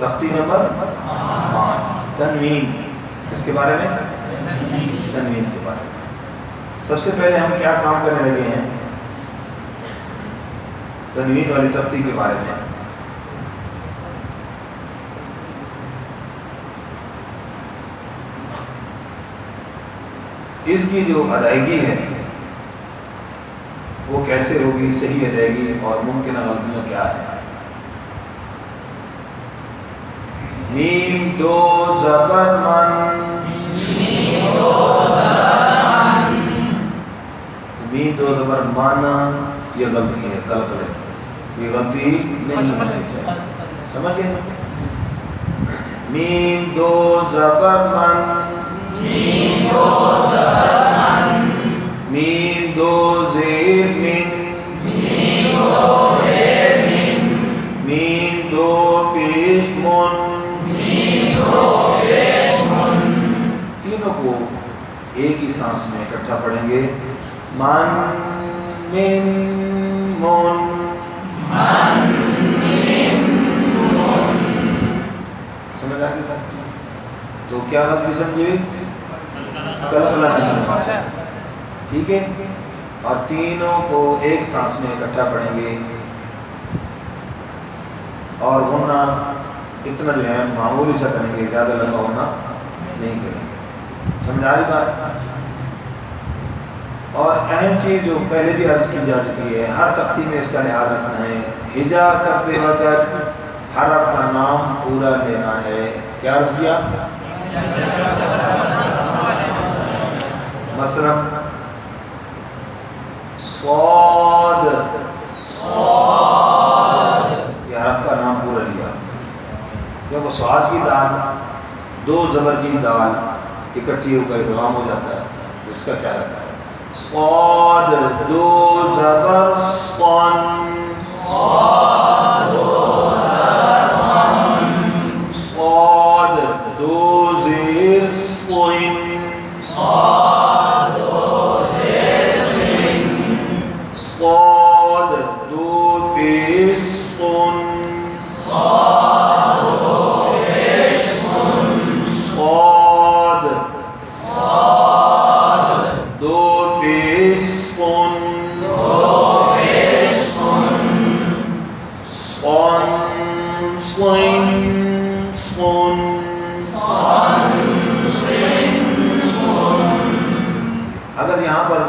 تختی نمبر 5 تنوین، اس کے بارے میں تنوین کے بارے میں سب سے پہلے ہم کیا کام کرنے لگے ہیں؟ تنوین والی تختی کے بارے میں اس کی جو ادائیگی ہے وہ کیسے ہوگی، صحیح ادائیگی اور ممکنہ غلطیاں کیا ہے۔ میم دو زبر من، میم دو زبر مانا، یہ غلطی ہے، کلکلے کی، یہ غلطی نہیں ہونی چاہیے، سمجھ گئے؟ میم دو زبر من، میم دو زیر من، میم دو پیش من، تینوں کو ایک ہی سانس میں اکٹھا پڑھیں گے۔ من من من، سمجھ آ گئی بات؟ تو کیا غلطی سمجھے؟ کلکلا نہیں ہونا چاہیے، ٹھیک ہے؟ اور تینوں کو ایک سانس میں اکٹھا پڑھیں گے، اور غنہ اتنا جو ہے معمولی سا کریں گے، زیادہ لمبا ہونا نہیں کریں گے، سمجھ آ رہی بات؟ اور اہم چیز جو پہلے بھی عرض کی جا چکی ہے، ہر تختی میں اس کا لحاظ رکھنا ہے، ہجا کرتے وقت حرف کا نام پورا لینا ہے۔ کیا عرض کیا؟ مثلا صاد، یہ حرف کا نام پورا لیا، کیونکہ صاد کی دال دو زبر کی دال اکٹھی ہو کر ادغام ہو جاتا ہے، تو اس کا خیال رکھنا ہے۔ صاد دو زبر صن، صاد دو زیر صن، صاد دو پیش صن، صاد دو پیش صن، اگر یہاں پر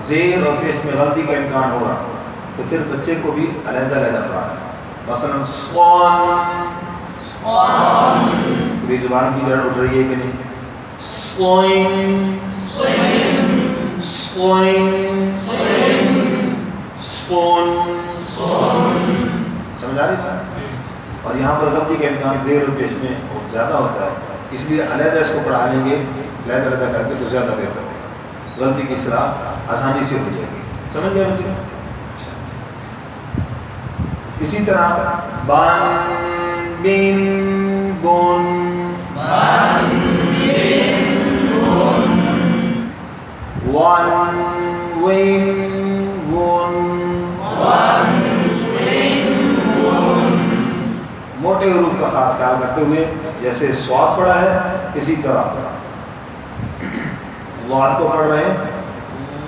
زیر اور پیش میں غلطی کا امکان ہوگا تو پھر بچے کو بھی علیحدہ علیحدہ پڑھانا ہے۔ مثلا پوری زبان کی جڑ اٹھ رہی ہے کہ نہیں؟ سمجھ آ رہی بات؟ اور یہاں پر غلطی کا امکان زیر اور پیش میں بہت زیادہ ہوتا ہے، اس لیے علیحدہ اس کو پڑھا لیں گے، علیحدہ علیحدہ کر کے تو زیادہ بہتر ہے، غلطی کی اصلاح آسانی سے ہو جائے گی۔ سمجھ گئے بچے؟ اسی طرح بان بن بن، ون وین ون، موٹے حروف کا خاص خیال کرتے ہوئے جیسے صاد پڑھا ہے اسی طرح واد کو پڑھ رہے ہیں۔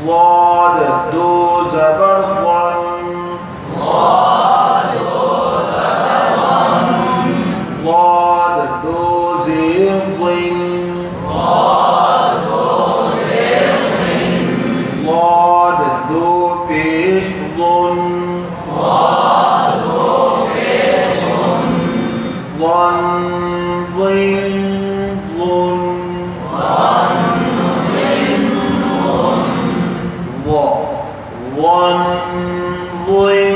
واد دو زبر ون، واد دو زیر ون، واد دو پیش one, one one one, one one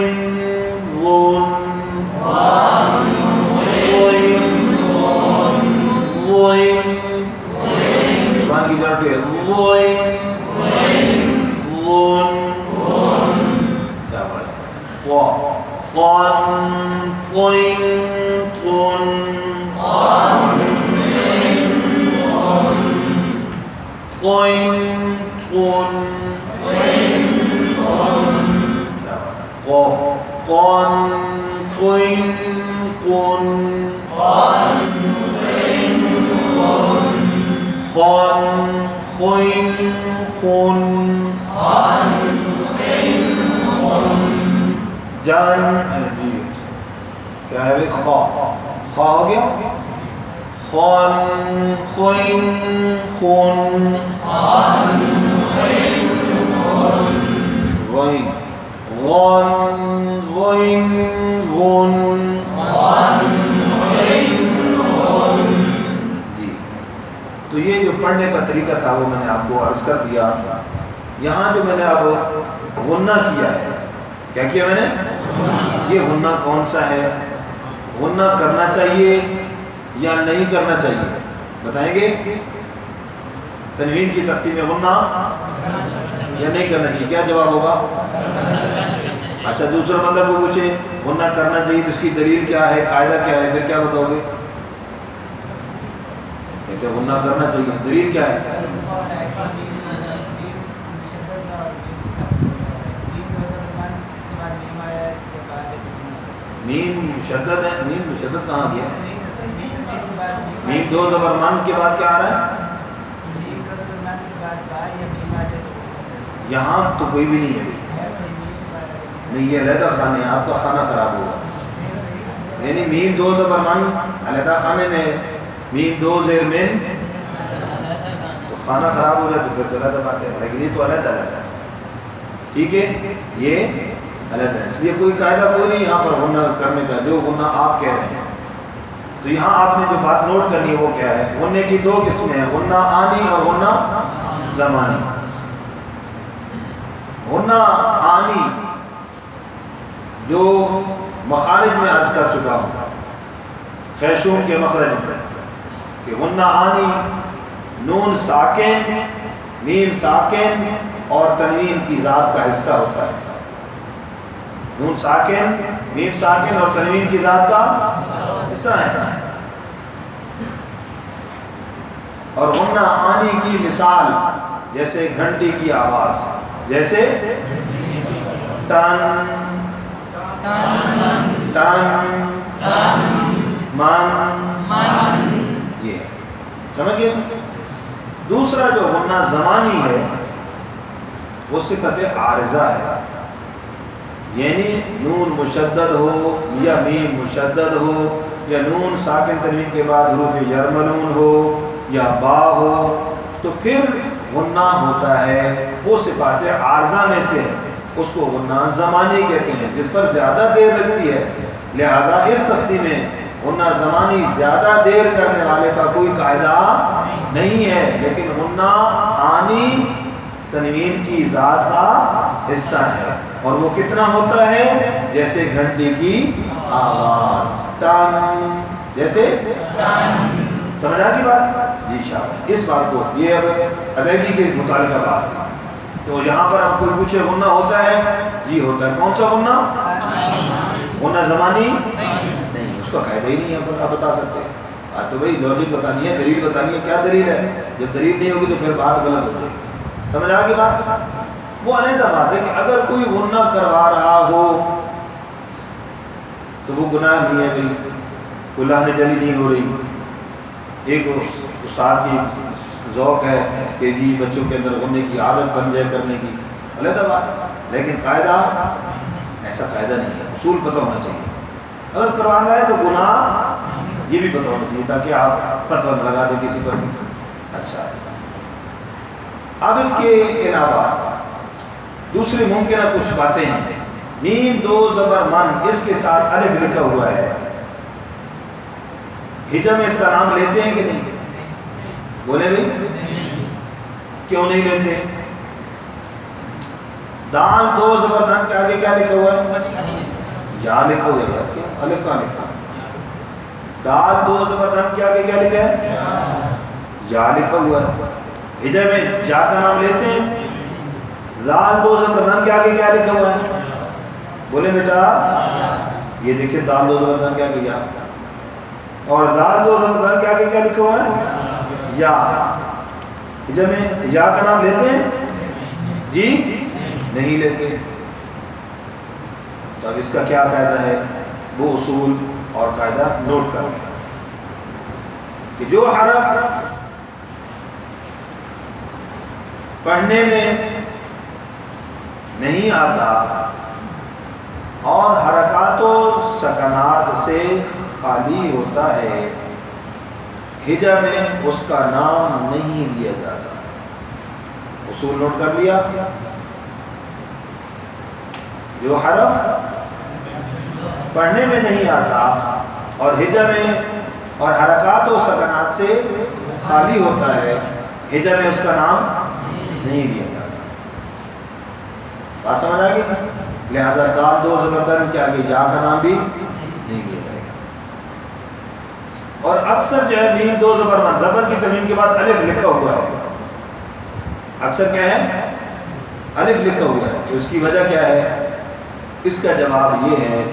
one, one کی طرف ہے ون ون، کیا بات؟ ون ون قن قن قن خن جان جی کیا ہے بھائی خا خا ہو گیا خن خن خن غین غن غین غن جی تو یہ جو پڑھنے کا طریقہ تھا وہ میں نے آپ کو عرض کر دیا. یہاں جو میں نے اب غنہ کیا ہے کیا کیا میں نے یہ غنہ کون سا ہے غنہ کرنا چاہیے یا نہیں کرنا چاہیے بتائیں گے تنوین کی تختی میں غنہ یا نہیں کرنا چاہیے کیا جواب ہوگا اچھا دوسرا بندہ کو پوچھے غنہ کرنا چاہیے تو اس کی دلیل کیا ہے قاعدہ کیا ہے پھر کیا بتاؤ گے کہتے غنہ کرنا چاہیے دلیل کیا ہے میم مشدد ہے میم مشدد کہاں گیا میم دو زبر من کے بعد کیا آ رہا ہے یہاں تو کوئی بھی نہیں ہے نہیں یہ علیحدہ خانے ہے آپ کا کھانا خراب ہوگا یعنی میم دو زبر من علیحدہ خانے میں میم دو زیر من تو کھانا خراب ہو جائے تو پھر تو علیحدہ بات ہے لیکن یہ تو علیحدہ ہے ٹھیک ہے یہ علیحدہ ہے اس لیے کوئی قاعدہ کوئی نہیں یہاں پر غنہ کرنے کا جو غنہ آپ کہہ رہے ہیں. تو یہاں آپ نے جو بات نوٹ کرنی ہے وہ کیا ہے غنے کی دو قسمیں ہیں غنہ آنی اور غنہ زمانی. غنہ آنی جو مخارج میں عرض کر چکا ہوں خیشوم کے مخرج میں کہ غنہ آنی نون ساکن میم ساکن اور تنوین کی ذات کا حصہ ہوتا ہے. نون ساکن میم ساکن اور تنوین کی ذات کا حصہ ہے. اور غنہ آنی کی مثال جیسے گھنٹی کی آواز جیسے ٹن ٹن من یہ سمجھ گئے. دوسرا جو غنہ زمانی ہے وہ صفت عارضہ ہے یعنی نون مشدد ہو یا میم مشدد ہو یا نون ساکن تنوین کے بعد حروف یرملون ہو یا با ہو تو پھر غنہ ہوتا ہے وہ صفات عارضہ میں سے ہے اس کو غنہ زمانی کہتے ہیں جس پر زیادہ دیر لگتی ہے. لہذا اس تختی میں غنہ زمانی زیادہ دیر کرنے والے کا کوئی قاعدہ نہیں ہے لیکن غنہ آنی تنوین کی ذات کا حصہ ہے اور وہ کتنا ہوتا ہے جیسے گھنٹی کی آواز ٹن جیسے سمجھا کی بات جی شاباش. اس بات کو یہ اب ادائیگی کے متعلقہ بات ہے. تو یہاں پر اب کوئی پوچھے غنہ ہوتا ہے جی ہوتا ہے. کون سا غنہ غنہ زمانی نہیں اس کا قاعدہ ہی نہیں ہے آپ بتا سکتے. تو بھائی لاجک بتانی ہے دلیل بتانی ہے کیا دلیل ہے جب دلیل نہیں ہوگی تو پھر بات غلط ہو جائے گی. سمجھ آ گئی بات. وہ علیحدہ بات ہے کہ اگر کوئی غنہ کروا رہا ہو تو وہ گناہ نہیں ہے بھائی کوئی لہن جلی نہیں ہو رہی. ایک استاد کی ذوق ہے کہ جی بچوں کے اندر غنے کی عادت بن جائے کرنے کی علیحدہ بات لیکن قاعدہ ایسا قاعدہ نہیں ہے. اصول پتہ ہونا چاہیے. اگر کروانا ہے تو گناہ یہ بھی پتہ ہونا چاہیے تاکہ آپ فتویٰ نہ لگا دیں کسی پر بھی. اچھا اب اس کے علاوہ دوسری ممکنہ کچھ باتیں ہیں. میم دو زبر من اس کے ساتھ الف لکھا ہوا ہے ہجا میں اس کا نام لیتے ہیں کہ نہیں بولے بھائی کیوں نہیں لیتے. دال دو زبر دن کے آگے کیا لکھا ہوا ہے یا لکھا ہوا ہے الف کہاں لکھا دال دو زبر دن کے آگے کیا لکھا ہے یا لکھا ہوا ہے. ہجا میں یا کا نام لیتے ہیں. دال دو زبر دن کے آگے کیا لکھا ہوا ہے بولے بیٹا یہ دیکھیں دال دو زبر دن کے آگے یا اور دال دو زبر دن کے آگے کیا لکھا ہوا ہے یا. ہجا میں یا کا نام لیتے ہیں جی نہیں لیتے. تو اب اس کا کیا قاعدہ ہے وہ اصول اور قاعدہ نوٹ کر لیں کہ جو حرف پڑھنے میں نہیں آتا اور حرکات و سکنات سے خالی ہوتا ہے، ہجا میں اس کا نام نہیں لیا جاتا۔ اصول نوٹ کر لیا؟ جو حرف پڑھنے میں نہیں آتا اور ہجا میں اور حرکات و سکنات سے خالی ہوتا ہے، ہجا میں اس کا نام نہیں لیا جاتا۔ بات سمجھ آ گئی؟ لہذا دال دو زبردن کے آگے یا کا نام بھی نہیں لیا جائے گا۔ اور اکثر جو ہے میم دو زبر من زبر کی تنوین کے بعد الف لکھا ہوا ہے، اکثر کیا ہے؟ الف لکھا ہوا ہے۔ تو اس کی وجہ کیا ہے؟ اس کا جواب یہ ہے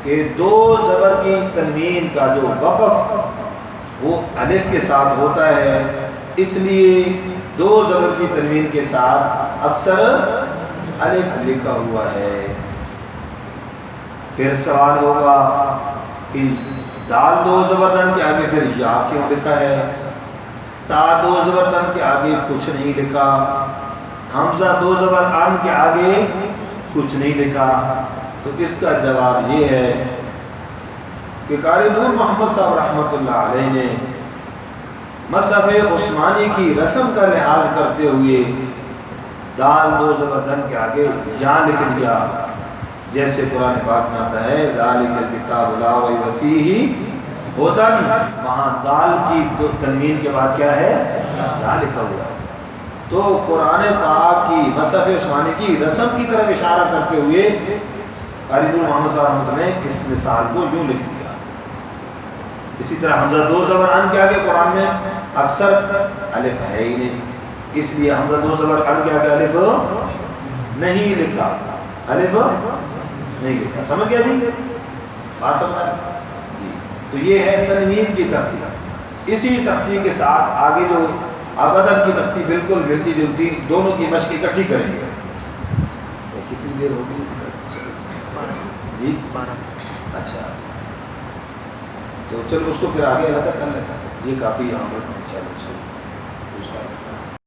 کہ دو زبر کی تنوین کا جو وقف وہ الف کے ساتھ ہوتا ہے، اس لیے دو زبر کی تنوین کے ساتھ اکثر الف لکھا ہوا ہے۔ پھر سوال ہوگا کہ دال دو زبردن کے آگے پھر یا کیوں لکھا ہے؟ تا دو زبردن کے آگے کچھ نہیں لکھا، حمزہ دو زبر ان کے آگے کچھ نہیں لکھا۔ تو اس کا جواب یہ ہے کہ قاری نور محمد صاحب رحمۃ اللہ علیہ نے مصحف عثمانی کی رسم کا لحاظ کرتے ہوئے دال دو زبردن کے آگے یا لکھ دیا، جیسے قرآن پاک میں آتا ہے ذالک الکتاب لا ریب فیہ ھدی، وہاں دال کی تنوین کے بعد کیا ہے؟ یا لکھا ہوا ہے۔ تو قرآن پاک کی مصحف عثمانی کی رسم کی طرف اشارہ کرتے ہوئے قاری نور محمد صاحب رحمۃ اللہ نے اس مثال کو یوں لکھ دیا۔ اسی طرح حمزہ دو زبر ان کے آگے قرآن میں اکثر الف ہے ہی نہیں، اس لیے حمزہ دو زبر ان کے آگے الف نہیں لکھا، الف نہیں لکھا۔ سمجھ گیا جی؟ بات سمجھ آئی جی؟ تو یہ ہے تنوین کی تختی۔ اسی تختی کے ساتھ آگے جو ابدن کی تختی بالکل ملتی جلتی، دونوں کی مشق اکٹھی کریں گے۔ کتنی دیر ہوگی جی؟ اچھا، تو چلو اس کو پھر آگے علیحدہ کر لیتا، یہ کافی یہاں پر